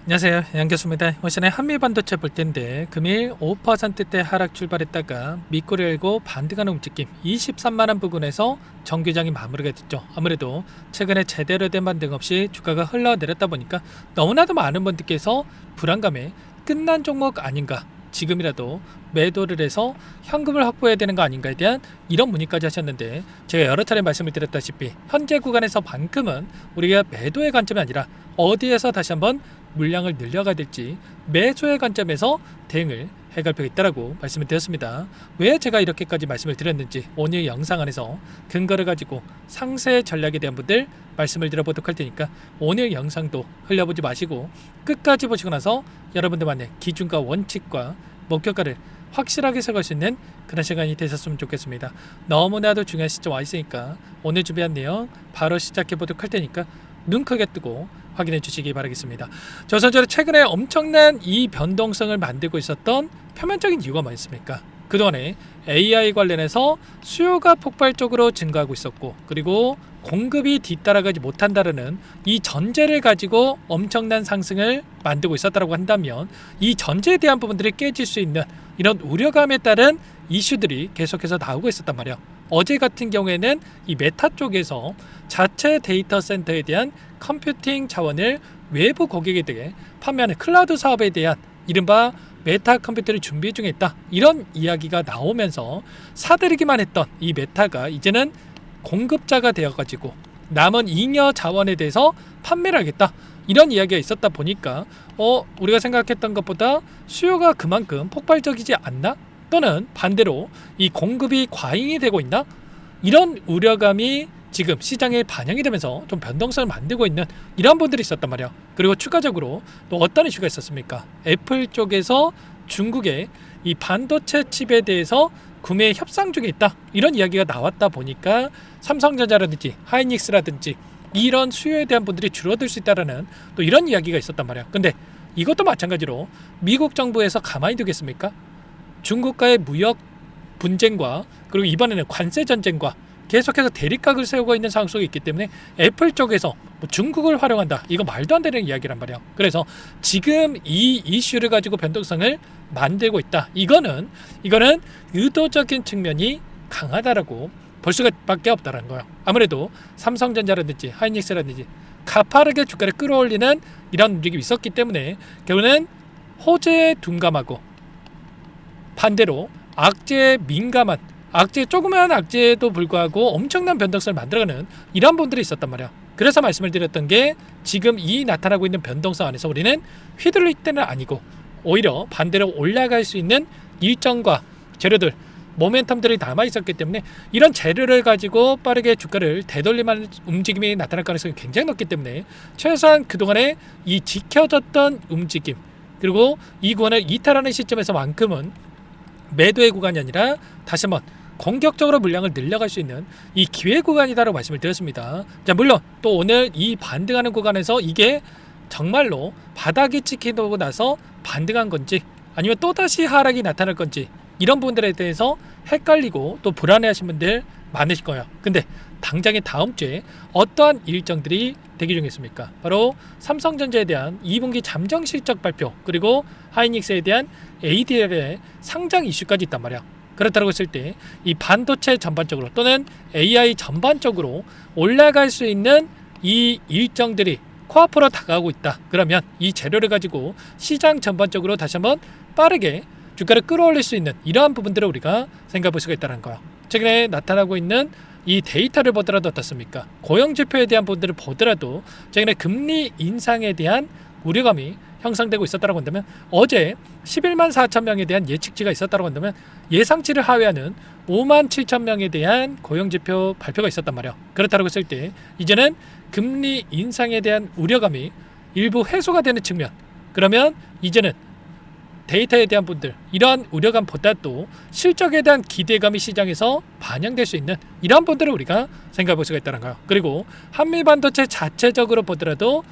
안녕하세요, 양교수입니다. 이번 시간에 한미반도체 볼 텐데 금일 5%대 하락 출발했다가 밑꼬리 열고 반등하는 움직임 23만원 부근에서 정규장이 마무리가 됐죠. 아무래도 최근에 제대로 된 반등 없이 주가가 흘러내렸다 보니까 너무나도 많은 분들께서 불안감에 끝난 종목 아닌가, 지금이라도 매도를 해서 현금을 확보해야 되는 거 아닌가에 대한 이런 문의까지 하셨는데, 제가 여러 차례 말씀을 드렸다시피 현재 구간에서만큼은 우리가 매도의 관점이 아니라 어디에서 다시 한번 물량을 늘려가야 될지 매수의 관점에서 대응을 해갈 필요가 있다고 말씀을 드렸습니다. 왜 제가 이렇게까지 말씀을 드렸는지 오늘 영상 안에서 근거를 가지고 상세 전략에 대한 분들 말씀을 드려보도록 할 테니까 오늘 영상도 흘려보지 마시고 끝까지 보시고 나서 여러분들만의 기준과 원칙과 목표가를 확실하게 세울 수 있는 그런 시간이 되셨으면 좋겠습니다. 너무나도 중요한 시점 와 있으니까 오늘 준비한 내용 바로 시작해 보도록 할 테니까 눈 크게 뜨고 확인해 주시기 바라겠습니다. 저선저로 최근에 엄청난 이 변동성을 만들고 있었던 표면적인 이유가 뭐였습니까? 그동안에 AI 관련해서 수요가 폭발적으로 증가하고 있었고, 그리고 공급이 뒤따라가지 못한다는 이 전제를 가지고 엄청난 상승을 만들고 있었다고 한다면, 이 전제에 대한 부분들이 깨질 수 있는 이런 우려감에 따른 이슈들이 계속해서 나오고 있었단 말이에요. 어제 같은 경우에는 이 메타 쪽에서 자체 데이터 센터에 대한 컴퓨팅 자원을 외부 고객에게 판매하는 클라우드 사업에 대한 이른바 메타 컴퓨터를 준비 중에 있다, 이런 이야기가 나오면서 사들이기만 했던 이 메타가 이제는 공급자가 되어가지고 남은 잉여 자원에 대해서 판매를 하겠다, 이런 이야기가 있었다 보니까 우리가 생각했던 것보다 수요가 그만큼 폭발적이지 않나? 또는 반대로 이 공급이 과잉이 되고 있나? 이런 우려감이 지금 시장에 반영이 되면서 좀 변동성을 만들고 있는 이런 분들이 있었단 말이에요. 그리고 추가적으로 또 어떤 이슈가 있었습니까? 애플 쪽에서 중국의 이 반도체 칩에 대해서 구매 협상 중에 있다, 이런 이야기가 나왔다 보니까 삼성전자라든지 하이닉스라든지 이런 수요에 대한 분들이 줄어들 수 있다라는 또 이런 이야기가 있었단 말이에요. 근데 이것도 마찬가지로 미국 정부에서 가만히 두겠습니까? 중국과의 무역 분쟁과 그리고 이번에는 관세 전쟁과 계속해서 대립각을 세우고 있는 상황 속에 있기 때문에 애플 쪽에서 중국을 활용한다, 이거 말도 안 되는 이야기란 말이에요. 그래서 지금 이 이슈를 가지고 변동성을 만들고 있다, 이거는 의도적인 측면이 강하다라고 볼 수밖에 없다는 거예요. 아무래도 삼성전자라든지 하이닉스라든지 가파르게 주가를 끌어올리는 이런 움직임이 있었기 때문에 결국은 호재에 둔감하고 반대로 악재에 민감한, 조그마한 악재에도 불구하고 엄청난 변동성을 만들어가는 이런 분들이 있었단 말이야. 그래서 말씀을 드렸던 게 지금 이 나타나고 있는 변동성 안에서 우리는 휘둘릴 때는 아니고 오히려 반대로 올라갈 수 있는 일정과 재료들, 모멘텀들이 남아있었기 때문에 이런 재료를 가지고 빠르게 주가를 되돌림하는 움직임이 나타날 가능성이 굉장히 높기 때문에 최소한 그동안에 이 지켜졌던 움직임, 그리고 이 구간을 이탈하는 시점에서만큼은 매도의 구간이 아니라 다시 한번 공격적으로 물량을 늘려갈 수 있는 이 기회 구간이다라고 말씀을 드렸습니다. 자, 물론 또 오늘 이 반등하는 구간에서 이게 정말로 바닥이 찍히고 나서 반등한 건지 아니면 또다시 하락이 나타날 건지, 이런 부분들에 대해서 헷갈리고 또 불안해하신 분들 많으실 거예요. 근데 당장에 다음 주에 어떠한 일정들이 대기 중에 있습니까? 바로 삼성전자에 대한 2분기 잠정 실적 발표, 그리고 하이닉스에 대한 ADL의 상장 이슈까지 있단 말이야. 그렇다고 했을 때 이 반도체 전반적으로 또는 AI 전반적으로 올라갈 수 있는 이 일정들이 코앞으로 다가오고 있다. 그러면 이 재료를 가지고 시장 전반적으로 다시 한번 빠르게 주가를 끌어올릴 수 있는 이러한 부분들을 우리가 생각해 볼 수가 있다는 거야. 최근에 나타나고 있는 이 데이터를 보더라도 어떻습니까? 고용지표에 대한 부분들을 보더라도 최근에 금리 인상에 대한 우려감이 형성되고 있었다고 한다면, 어제 11만 4천 명에 대한 예측치가 있었다고 한다면 예상치를 하회하는 5만 7천 명에 대한 고용지표 발표가 있었단 말이에요. 그렇다고 했을 때 이제는 금리 인상에 대한 우려감이 일부 해소가 되는 측면, 그러면 이제는 데이터에 대한 분들, 이러한 우려감보다도 실적에 대한 기대감이 시장에서 반영될 수 있는 이러한 분들을 우리가 생각해 볼 수가 있다는 거예요. 그리고 한미반도체 자체적으로 보더라도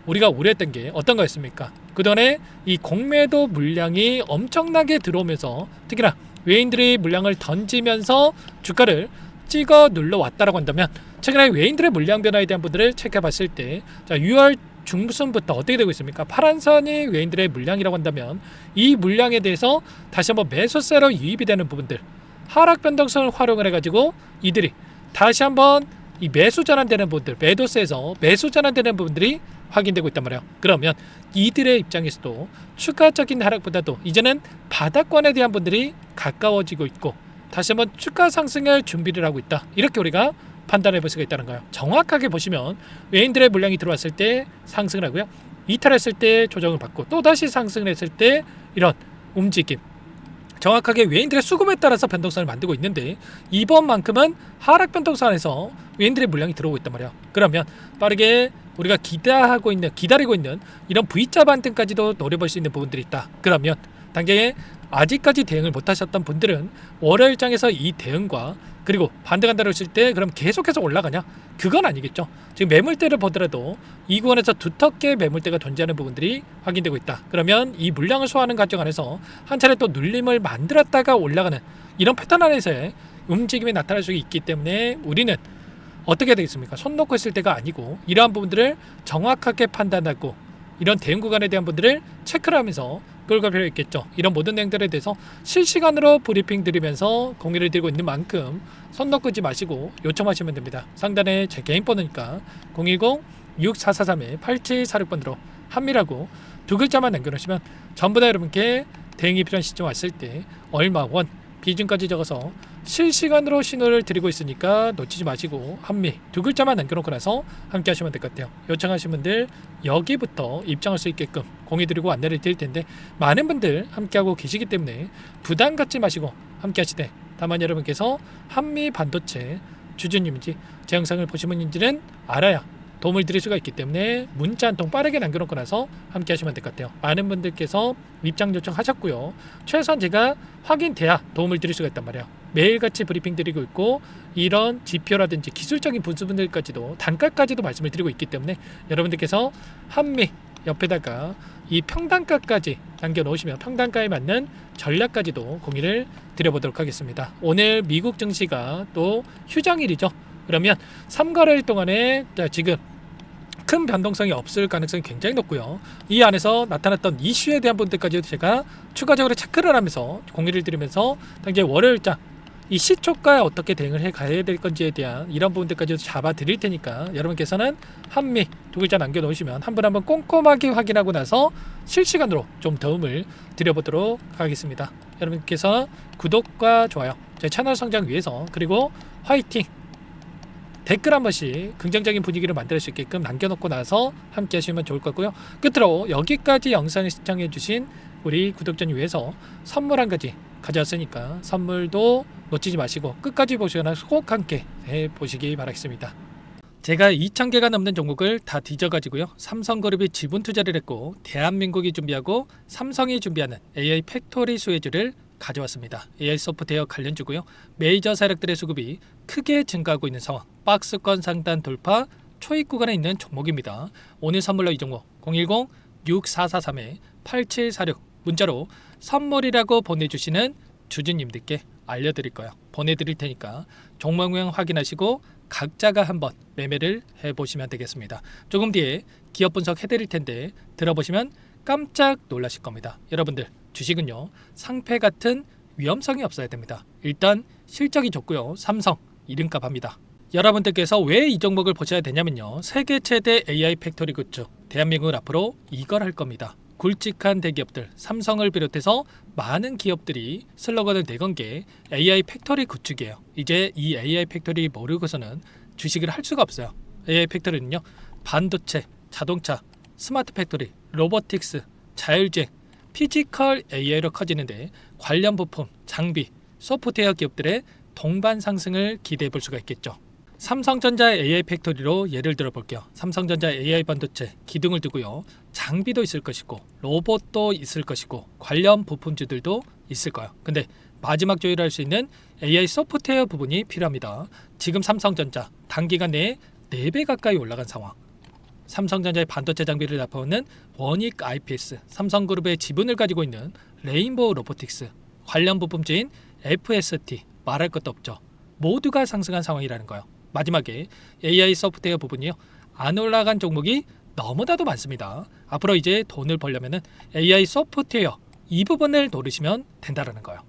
우리가 우려했던 게 어떤 거였습니까? 그동안에 이 공매도 물량이 엄청나게 들어오면서 특히나 외인들이 물량을 던지면서 주가를 찍어 눌러 왔다라고 한다면, 최근에 외인들의 물량 변화에 대한 부분들을 체크해 봤을 때, 자, 6월 중순부터 어떻게 되고 있습니까? 파란 선이 외인들의 물량이라고 한다면 이 물량에 대해서 다시 한번 매수세로 유입이 되는 부분들, 하락 변동성을 활용을 해가지고 이들이 다시 한번 이 매수 전환되는 부분들, 매도세에서 매수 전환되는 부분들이 확인되고 있단 말이에요. 그러면 이들의 입장에서도 추가적인 하락보다도 이제는 바닥권에 대한 분들이 가까워지고 있고 다시 한번 추가 상승을 준비를 하고 있다. 이렇게 우리가 판단해 볼 수가 있다는 거예요. 정확하게 보시면 외인들의 물량이 들어왔을 때 상승을 하고요. 이탈했을 때 조정을 받고 또 다시 상승을 했을 때 이런 움직임. 정확하게 외인들의 수급에 따라서 변동성을 만들고 있는데 이번만큼은 하락 변동성 안에서 외인들의 물량이 들어오고 있단 말이에요. 그러면 빠르게 우리가 기다리고 있는 이런 V자 반등까지도 노려볼 수 있는 부분들이 있다. 그러면 당장에 아직까지 대응을 못하셨던 분들은 월요일장에서 이 대응과 그리고 반등한다고 했을 때 그럼 계속해서 올라가냐? 그건 아니겠죠. 지금 매물대를 보더라도 이 구간에서 두텁게 매물대가 존재하는 부분들이 확인되고 있다. 그러면 이 물량을 소화하는 과정 안에서 한 차례 또 눌림을 만들었다가 올라가는 이런 패턴 안에서의 움직임이 나타날 수 있기 때문에 우리는 어떻게 되겠습니까? 손 놓고 있을 때가 아니고 이러한 부분들을 정확하게 판단하고 이런 대응 구간에 대한 분들을 체크를 하면서 끌고 갈 필요가 있겠죠. 이런 모든 내용들에 대해서 실시간으로 브리핑 드리면서 공유를 드리고 있는 만큼 손 놓지 마시고 요청하시면 됩니다. 상단에 제 개인 번호니까 010-6443-8746번으로 한미라고 두 글자만 남겨놓으시면 전부 다 여러분께 대응이 필요한 시점 왔을 때 얼마 원 비중까지 적어서 실시간으로 신호를 드리고 있으니까 놓치지 마시고 한미 두 글자만 남겨놓고 나서 함께 하시면 될 것 같아요. 요청하신 분들 여기부터 입장할 수 있게끔 공유드리고 안내를 드릴 텐데 많은 분들 함께하고 계시기 때문에 부담 갖지 마시고 함께 하시되 다만 여러분께서 한미 반도체 주주님인지 제 영상을 보신 분인지는 알아야 도움을 드릴 수가 있기 때문에 문자 한 통 빠르게 남겨놓고 나서 함께 하시면 될 것 같아요. 많은 분들께서 입장 요청하셨고요. 최소한 제가 확인돼야 도움을 드릴 수가 있단 말이에요. 매일같이 브리핑 드리고 있고 이런 지표라든지 기술적인 분수분들까지도 단가까지도 말씀을 드리고 있기 때문에 여러분들께서 한미 옆에다가 이 평단가까지 남겨놓으시면 평단가에 맞는 전략까지도 공유를 드려보도록 하겠습니다. 오늘 미국 증시가 또 휴장일이죠. 그러면 3거래일 동안에 지금 큰 변동성이 없을 가능성이 굉장히 높고요. 이 안에서 나타났던 이슈에 대한 분들까지도 제가 추가적으로 체크를 하면서 공유를 드리면서 당장 월요일장 이 시초가에 어떻게 대응을 해 가야 될 건지에 대한 이런 부분들까지도 잡아 드릴 테니까 여러분께서는 한미 두 글자 남겨 놓으시면 한 분 한 분 꼼꼼하게 확인하고 나서 실시간으로 좀 도움을 드려보도록 하겠습니다. 여러분께서 구독과 좋아요 제 채널 성장 위해서 그리고 화이팅 댓글 한 번씩 긍정적인 분위기를 만들 수 있게끔 남겨놓고 나서 함께 하시면 좋을 것 같고요. 끝으로 여기까지 영상을 시청해 주신 우리 구독자님 위해서 선물 한 가지 가져왔으니까 선물도 놓치지 마시고 끝까지 보시거나 꼭 함께 해보시기 바라겠습니다. 제가 2,000개가 넘는 종목을 다 뒤져가지고요. 삼성그룹이 지분 투자를 했고 대한민국이 준비하고 삼성이 준비하는 AI 팩토리 수혜주를 가져왔습니다. AI 소프트웨어 관련주고요. 메이저 세력들의 수급이 크게 증가하고 있는 상황. 박스권 상단 돌파 초입 구간에 있는 종목입니다. 오늘 선물로 이 종목 010-6443-8746 문자로 선물이라고 보내주시는 주주님들께 알려드릴 거예요. 보내드릴 테니까 종목명 확인하시고 각자가 한번 매매를 해보시면 되겠습니다. 조금 뒤에 기업 분석 해드릴 텐데 들어보시면 깜짝 놀라실 겁니다. 여러분들 주식은요 상패 같은 위험성이 없어야 됩니다. 일단 실적이 좋고요. 삼성 이름값 합니다. 여러분들께서 왜 이 종목을 보셔야 되냐면요. 세계 최대 AI 팩토리 구축 대한민국은 앞으로 이걸 할 겁니다. 굵직한 대기업들 삼성을 비롯해서 많은 기업들이 슬로건을 내건 게 AI 팩토리 구축이에요. 이제 이 AI 팩토리 모르고서는 주식을 할 수가 없어요. AI 팩토리는요 반도체, 자동차, 스마트 팩토리, 로보틱스, 자율주행, 피지컬 AI로 커지는데 관련 부품, 장비, 소프트웨어 기업들의 동반 상승을 기대해 볼 수가 있겠죠. 삼성전자 AI 팩토리로 예를 들어 볼게요. 삼성전자 AI 반도체 기둥을 두고요. 장비도 있을 것이고 로봇도 있을 것이고 관련 부품주들도 있을 거예요. 근데 마지막 조율할 수 있는 AI 소프트웨어 부분이 필요합니다. 지금 삼성전자 단기간 내에 4배 가까이 올라간 상황. 삼성전자의 반도체 장비를 납품하는 원익 IPS, 삼성그룹의 지분을 가지고 있는 레인보우 로보틱스, 관련 부품주인 FST 말할 것도 없죠. 모두가 상승한 상황이라는 거예요. 마지막에 AI 소프트웨어 부분이요. 안 올라간 종목이 너무나도 많습니다. 앞으로 이제 돈을 벌려면은 AI 소프트웨어 이 부분을 노리시면 된다라는 거예요.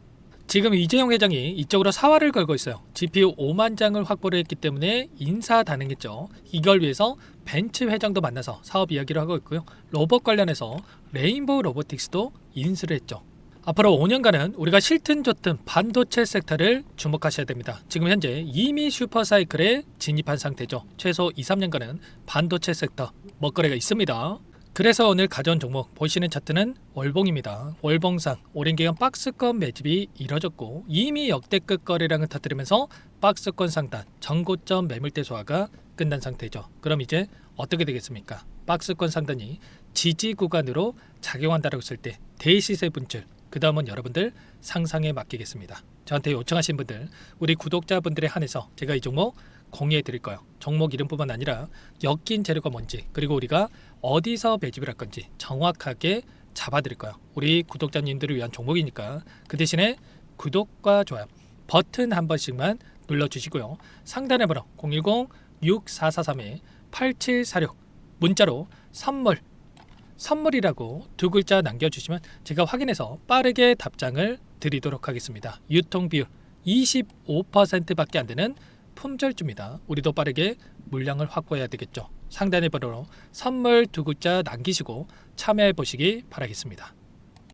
지금 이재용 회장이 이쪽으로 사활을 걸고 있어요. GPU 5만 장을 확보를 했기 때문에 인사단행했죠. 이걸 위해서 벤츠 회장도 만나서 사업 이야기를 하고 있고요. 로봇 관련해서 레인보우 로보틱스도 인수를 했죠. 앞으로 5년간은 우리가 싫든 좋든 반도체 섹터를 주목하셔야 됩니다. 지금 현재 이미 슈퍼사이클에 진입한 상태죠. 최소 2, 3년간은 반도체 섹터 먹거리가 있습니다. 그래서 오늘 가져온 종목 보시는 차트는 월봉입니다. 월봉상 오랜 기간 박스권 매집이 이뤄졌고 이미 역대급 거래량을 터뜨리면서 박스권 상단 전고점 매물대 소화가 끝난 상태죠. 그럼 이제 어떻게 되겠습니까? 박스권 상단이 지지 구간으로 작용한다고 했을 때 대시세 분출, 그 다음은 여러분들 상상에 맡기겠습니다. 저한테 요청하신 분들, 우리 구독자분들에 한해서 제가 이 종목 공유해 드릴 거예요. 종목 이름뿐만 아니라 엮인 재료가 뭔지, 그리고 우리가 어디서 매집을 할 건지 정확하게 잡아 드릴 거예요. 우리 구독자님들을 위한 종목이니까 그 대신에 구독과 좋아요 버튼 한 번씩만 눌러주시고요. 상단의 번호 010-6443-8746 문자로 선물이라고 두 글자 남겨주시면 제가 확인해서 빠르게 답장을 드리도록 하겠습니다. 유통 비율 25%밖에 안 되는 품절주입니다. 우리도 빠르게 물량을 확보해야 되겠죠. 상단의 번호로 선물 두 글자 남기시고 참여해 보시기 바라겠습니다.